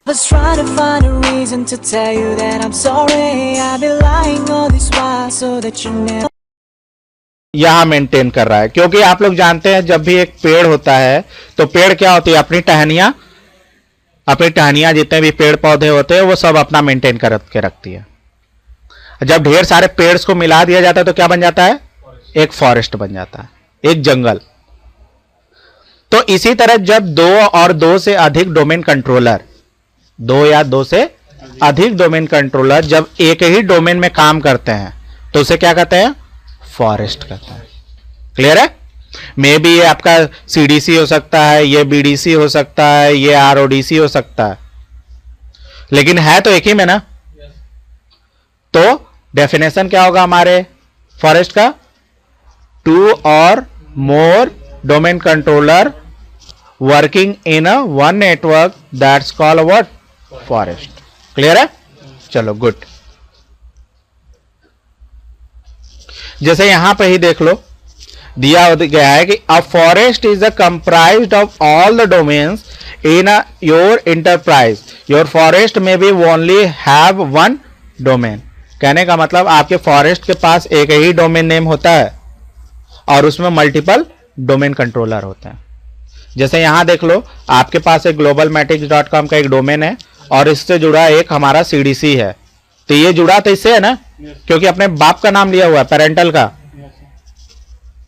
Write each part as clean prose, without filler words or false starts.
was trying to find a reason to tell you that I'm sorry. I've been lying all this while so that you never. यहां maintain कर रहा है, क्योंकि आप लोग जानते हैं जब भी एक पेड़ होता है तो पेड़ क्या होती है, अपनी टहनियां जितने भी पेड़ पौधे होते हैं वो सब अपना मेंटेन करके रखती है। जब ढेर सारे पेड़ को मिला दिया जाता है तो क्या बन जाता है, एक फॉरेस्ट बन जाता है, एक जंगल। तो इसी तरह जब दो से अधिक डोमेन कंट्रोलर, जब एक ही डोमेन में काम करते हैं तो उसे क्या कहते हैं, फॉरेस्ट कहते हैं। क्लियर है? मे बी ये आपका सीडीसी हो सकता है, ये बीडीसी हो सकता है, ये आरओडीसी हो सकता है, लेकिन है तो एक ही में ना। तो डेफिनेशन क्या होगा हमारे फॉरेस्ट का, 2 और more domain controller working in a one network that's called what, forest. Clear है? चलो गुड। जैसे यहां पे ही देख लो, दिया गया है कि a forest is a comprised of all the domains in your enterprise, your forest में भी ओनली हैव वन डोमेन। कहने का मतलब आपके फॉरेस्ट के पास एक ही डोमेन नेम होता है और उसमें मल्टीपल डोमेन कंट्रोलर होते हैं। जैसे यहां देख लो, आपके पास एक globalmatics.com का एक डोमेन है और इससे जुड़ा एक हमारा सीडीसी है, तो ये जुड़ा तो इससे है ना, क्योंकि अपने बाप का नाम लिया हुआ है, पेरेंटल का,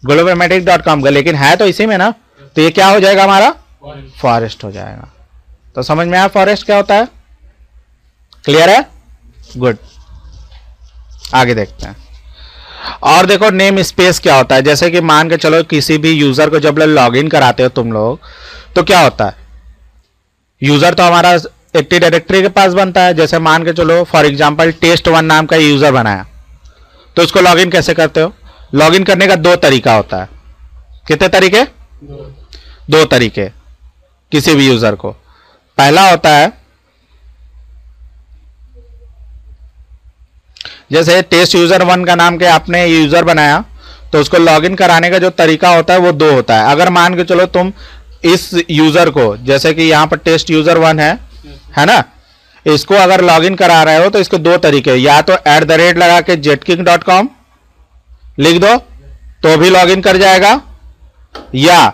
globalmatics.com का, लेकिन है तो इसी में ना, तो ये क्या हो जाएगा हमारा, फॉरेस्ट हो जाएगा। तो समझ में आया फॉरेस्ट क्या होता है? क्लियर है? गुड। आगे देखते हैं। और देखो नेम स्पेस क्या होता है। जैसे कि मान के चलो किसी भी यूजर को जब लॉग इन कराते हो तुम लोग, तो क्या होता है, यूजर तो हमारा एक्टिव डायरेक्टरी के पास बनता है। जैसे मान के चलो फॉर एग्जांपल test1 नाम का यूजर बनाया, तो उसको लॉग इन कैसे करते हो? लॉग इन करने का 2 तरीका होता है। कितने तरीके? 2 तरीके किसी भी यूजर को। पहला होता है, जैसे टेस्ट यूजर 1 का नाम के आपने यूजर बनाया, तो उसको लॉगिन कराने का जो तरीका होता है वो 2 होता है। अगर मान के चलो तुम इस यूजर को, जैसे कि यहां पर टेस्ट यूजर 1 है ना, इसको अगर लॉगिन करा रहे हो तो इसको 2 तरीके, या तो @ लगा के jetking.com लिख दो तो भी लॉगिन कर जाएगा, या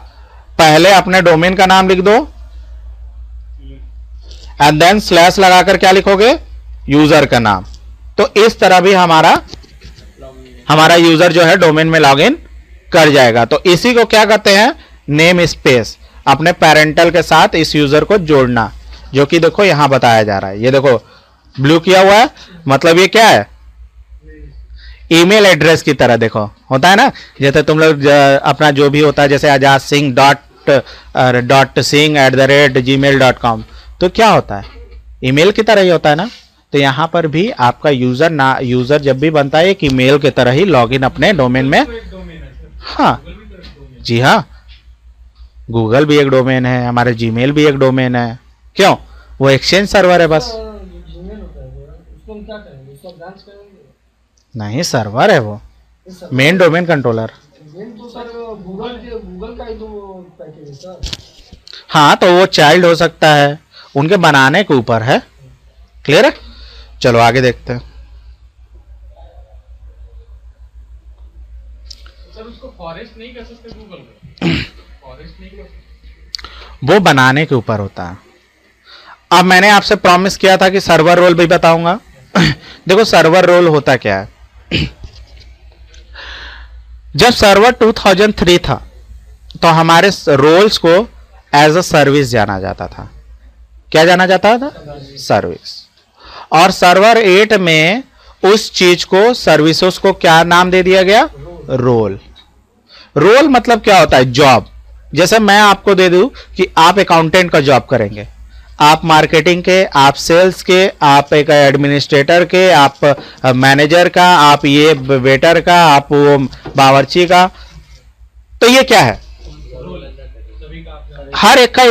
पहले अपने डोमेन का नाम लिख दो एंड देन स्लैश लगाकर क्या लिखोगे, यूजर का नाम। तो इस तरह भी हमारा यूजर जो है डोमेन में लॉगिन कर जाएगा। तो इसी को क्या कहते हैं, नेम स्पेस, अपने पेरेंटल के साथ इस यूजर को जोड़ना, जो कि देखो यहां बताया जा रहा है। ये देखो ब्लू किया हुआ है, मतलब ये क्या है, ईमेल एड्रेस की तरह देखो होता है ना। जैसे तुम लोग अपना जो भी होता है, जैसे आजाद सिंह .singh@gmail.com, तो क्या होता है, ईमेल की तरह ही होता है ना। तो यहां पर भी आपका यूजर जब भी बनता है एक ईमेल की तरह ही लॉगिन अपने डोमेन में। हाँ जी हाँ, गूगल भी एक डोमेन है, हमारे जीमेल भी एक डोमेन है। क्यों? वो एक्सचेंज सर्वर है बस। नहीं, सर्वर है वो, मेन डोमेन कंट्रोलर। हाँ, तो वो चाइल्ड हो सकता है, उनके बनाने के ऊपर है। क्लियर है? चलो आगे देखते हैं। सर उसको फॉरेस्ट नहीं कर सकते गूगल में, फॉरेस्ट नहीं कर सकते, वो बनाने के ऊपर होता है। अब मैंने आपसे प्रॉमिस किया था कि सर्वर रोल भी बताऊंगा। देखो सर्वर रोल होता क्या है। जब सर्वर 2003 था तो हमारे रोल्स को एज अ सर्विस जाना जाता था। क्या जाना जाता था? सर्विस। और सर्वर 8 में उस चीज को, सर्विसेज को क्या नाम दे दिया गया? रोल। रोल मतलब क्या होता है? जॉब। जैसे मैं आपको दे दूं कि आप अकाउंटेंट का जॉब करेंगे, आप मार्केटिंग के, आप सेल्स के, आप एक एडमिनिस्ट्रेटर के, आप मैनेजर का, आप ये वेटर का, आप वो बावर्ची का। तो ये क्या है? हर एक का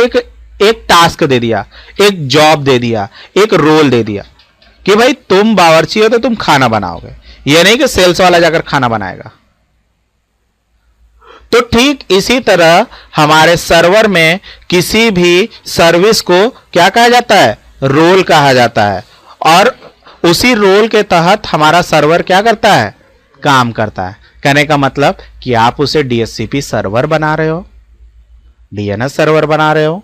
एक टास्क दे दिया, एक जॉब दे दिया, एक रोल दे दिया कि भाई तुम बावर्ची हो तो तुम खाना बनाओगे। ये नहीं कि सेल्स वाला जाकर खाना बनाएगा। तो ठीक इसी तरह हमारे सर्वर में किसी भी सर्विस को क्या कहा जाता है? रोल कहा जाता है, और उसी रोल के तहत हमारा सर्वर क्या करता है, काम करता है। कहने का मतलब कि आप उसे DHCP सर्वर बना रहे हो, DNS सर्वर बना रहे हो,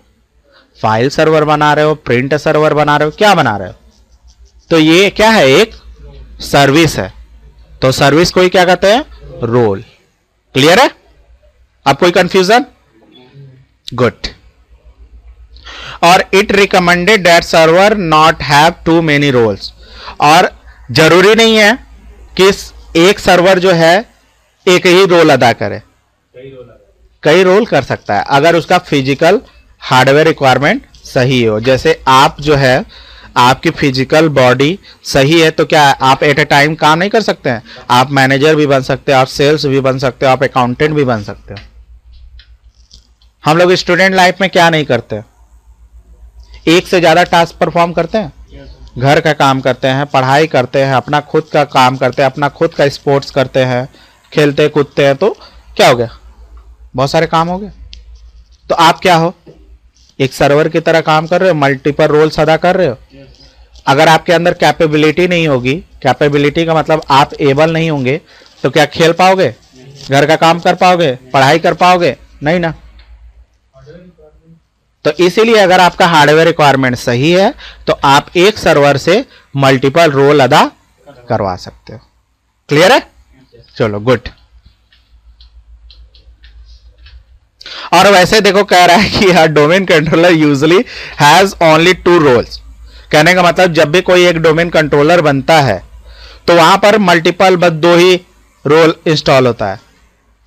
फाइल सर्वर बना रहे हो, प्रिंट सर्वर बना रहे हो, क्या बना रहे हो, तो ये क्या है, एक सर्विस है। तो सर्विस को ही क्या कहते हैं, रोल। क्लियर है? अब कोई कंफ्यूजन? गुड। और it recommended that server not have too many roles, और जरूरी नहीं है कि एक सर्वर जो है एक ही रोल अदा करे, कई रोल कर सकता है अगर उसका फिजिकल हार्डवेयर रिक्वायरमेंट सही हो। जैसे आप जो है, आपकी फिजिकल बॉडी सही है तो क्या आप एट ए टाइम काम नहीं कर सकते हैं? आप मैनेजर भी बन सकते हो, आप सेल्स भी बन सकते हो, आप अकाउंटेंट भी बन सकते हो। हम लोग स्टूडेंट लाइफ में क्या नहीं करते, एक से ज्यादा टास्क परफॉर्म करते हैं, घर का काम करते हैं, पढ़ाई करते हैं, अपना खुद का काम करते हैं, अपना खुद का स्पोर्ट्स करते हैं, खेलते कूदते हैं, तो क्या हो गया, बहुत सारे काम हो गए। तो आप क्या हो, एक सर्वर की तरह काम कर रहे हो, मल्टीपल रोल्स अदा कर रहे हो। अगर आपके अंदर कैपेबिलिटी नहीं होगी, कैपेबिलिटी का मतलब आप एबल नहीं होंगे, तो क्या खेल पाओगे, घर का काम कर पाओगे, पढ़ाई कर पाओगे? नहीं ना। तो इसीलिए अगर आपका हार्डवेयर रिक्वायरमेंट सही है तो आप एक सर्वर से मल्टीपल रोल अदा करवा सकते हो। क्लियर है? चलो गुड। और वैसे देखो कह रहा है कि domain controller usually has only 2 roles. कहने का मतलब जब भी कोई एक डोमेन कंट्रोलर बनता है तो वहां पर मल्टीपल बस 2 ही रोल इंस्टॉल होता है,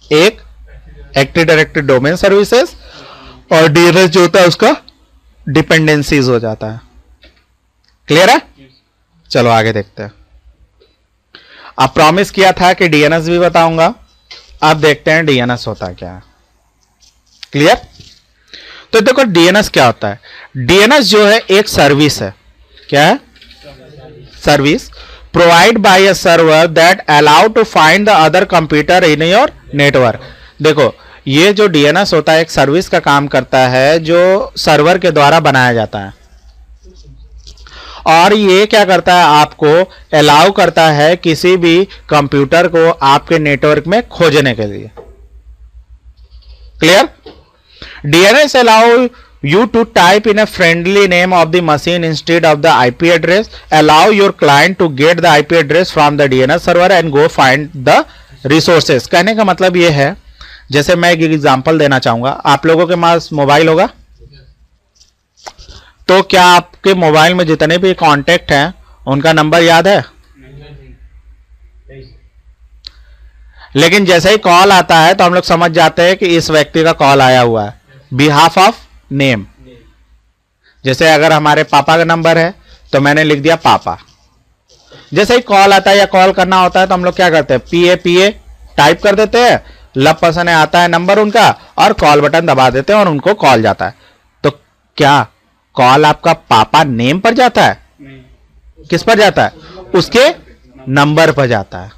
एक एक्टिव डायरेक्टरी डोमेन सर्विसेज और DNS जो होता है उसका डिपेंडेंसीज हो जाता है। क्लियर है? चलो आगे देखते हैं। अब प्रॉमिस किया था कि DNS भी बताऊंगा, अब देखते हैं DNS होता क्या है। क्लियर? तो देखो DNS क्या होता है। DNS जो है एक सर्विस है। क्या है? Service provide by a server that allow to find the other computer in your network. देखो ये जो DNS होता है एक सर्विस का काम करता है जो सर्वर के द्वारा बनाया जाता है, और ये क्या करता है, आपको अलाउ करता है किसी भी कंप्यूटर को आपके नेटवर्क में खोजने के लिए। Clear? DNS allow you to type in a friendly name of the machine instead of the IP address, allow your client to get the IP address from the DNS server and go find the resources। कहने का मतलब ये है, जैसे मैं एक example देना चाहूंगा, आप लोगों के पास मोबाइल होगा, तो क्या आपके मोबाइल में जितने भी कांटेक्ट हैं उनका नंबर याद है? लेकिन जैसे ही कॉल आता है तो हम लोग समझ जाते हैं कि इस व्यक्ति का कॉल आया हुआ है, बिहाफ ऑफ नेम। जैसे अगर हमारे पापा का नंबर है तो मैंने लिख दिया पापा। जैसे ही कॉल आता है या कॉल करना होता है तो हम लोग क्या करते हैं, PA टाइप कर देते हैं, लब पसंद आता है नंबर उनका और कॉल बटन दबा देते हैं और उनको कॉल जाता है। तो क्या कॉल आपका पापा नेम पर जाता है? किस पर जाता है? उसके नंबर पर जाता है।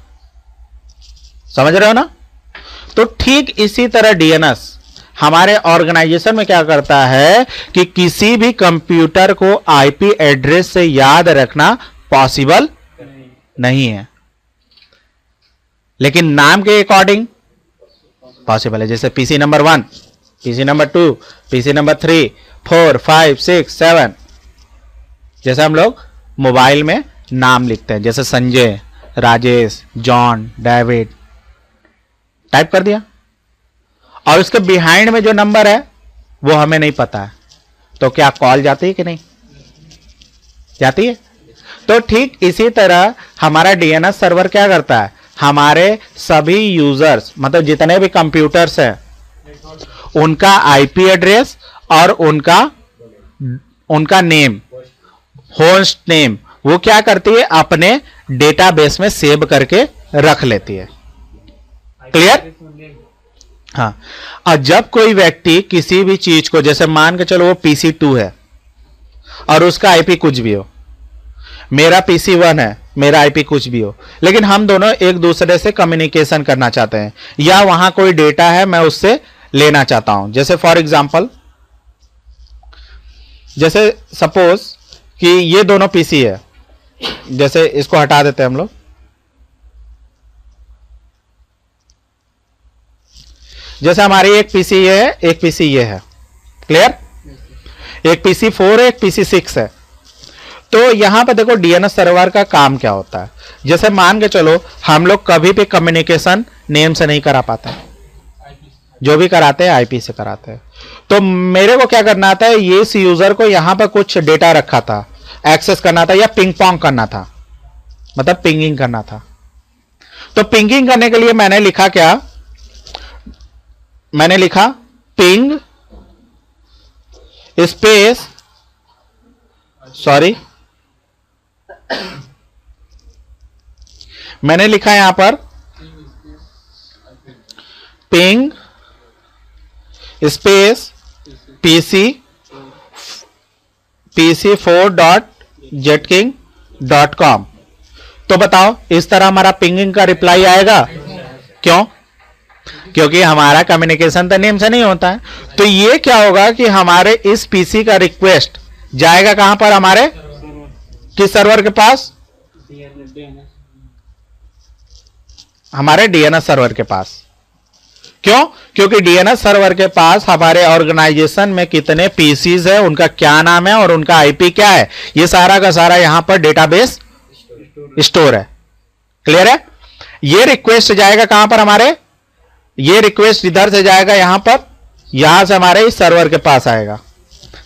समझ रहे हो ना? तो ठीक इसी तरह DNS हमारे ऑर्गेनाइजेशन में क्या करता है कि किसी भी कंप्यूटर को IP एड्रेस से याद रखना पॉसिबल नहीं है, लेकिन नाम के अकॉर्डिंग पॉसिबल है। जैसे PC number 1, PC number 2, PC number 3, 4, 5, 6, 7, जैसे हम लोग मोबाइल में नाम लिखते हैं, जैसे Sanjay, Rajesh, John, David type कर दिया, और उसके बिहाइंड में जो नंबर है वो हमें नहीं पता है, तो क्या कॉल जाती है कि नहीं जाती है? तो ठीक इसी तरह हमारा DNS सर्वर क्या करता है, हमारे सभी यूजर्स मतलब जितने भी कंप्यूटर्स हैं उनका IP एड्रेस और उनका नेम, होस्ट नेम, वो क्या करती है, अपने डेटाबेस में सेव करके रख लेती है। क्लियर? हाँ। और जब कोई व्यक्ति किसी भी चीज को, जैसे मान के चलो वो PC2 है और उसका IP कुछ भी हो, मेरा PC1 है, मेरा IP कुछ भी हो, लेकिन हम दोनों एक दूसरे से कम्युनिकेशन करना चाहते हैं या वहां कोई डेटा है मैं उससे लेना चाहता हूं। जैसे फॉर एग्जांपल, जैसे सपोज कि ये दोनों पीसी है, जैसे इसको हटा देते हैं हम लोग, जैसे हमारी एक पीसी है, एक पीसी ये है, क्लियर? एक पीसी 4 है, एक पीसी 6 है। तो यहां पर देखो डीएनएस सर्वर का काम क्या होता है। जैसे मान के चलो हम लोग कभी भी कम्युनिकेशन नेम से नहीं करा पाते, जो भी कराते हैं आईपी से कराते हैं। तो मेरे को क्या करना था, ये इस यूजर को यहां पर कुछ डेटा रखा था, एक्सेस करना था या पिंग पोंग करना था, मतलब पिंगिंग करना था। तो पिंगिंग करने के लिए मैंने लिखा क्या, मैंने लिखा पिंग स्पेस, सॉरी मैंने लिखा यहां पर पिंग स्पेस pc4.jetking.com। तो बताओ इस तरह हमारा पिंगिंग का रिप्लाई आएगा, क्यों? क्योंकि हमारा कम्युनिकेशन तो नेम से नहीं होता है। तो ये क्या होगा कि हमारे इस पीसी का रिक्वेस्ट जाएगा कहां पर, हमारे किस सर्वर के पास, हमारे डीएनएस सर्वर के पास। क्यों? क्योंकि डीएनएस सर्वर के पास हमारे ऑर्गेनाइजेशन में कितने पीसीज है, उनका क्या नाम है और उनका आईपी क्या है, ये सारा का सारा यहां पर डेटाबेस स्टोर है। क्लियर है? ये रिक्वेस्ट जाएगा कहां पर, हमारे ये रिक्वेस्ट इधर से जाएगा यहां पर, यहां से हमारे इस सर्वर के पास आएगा।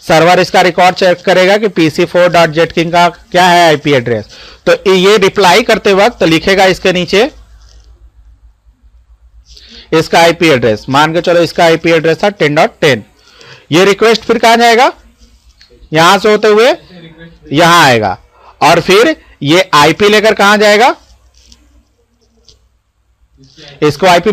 सर्वर इसका रिकॉर्ड चेक करेगा कि pc4.jetking का क्या है आईपी एड्रेस। तो ये रिप्लाई करते वक्त लिखेगा इसके नीचे इसका आईपी एड्रेस, मान के चलो इसका आईपी एड्रेस था 10.10। ये रिक्वेस्ट फिर कहां जाएगा, यहां से होते हुए यहां आएगा और फिर ये आईपी लेकर कहां जाएगा, इसको आईपी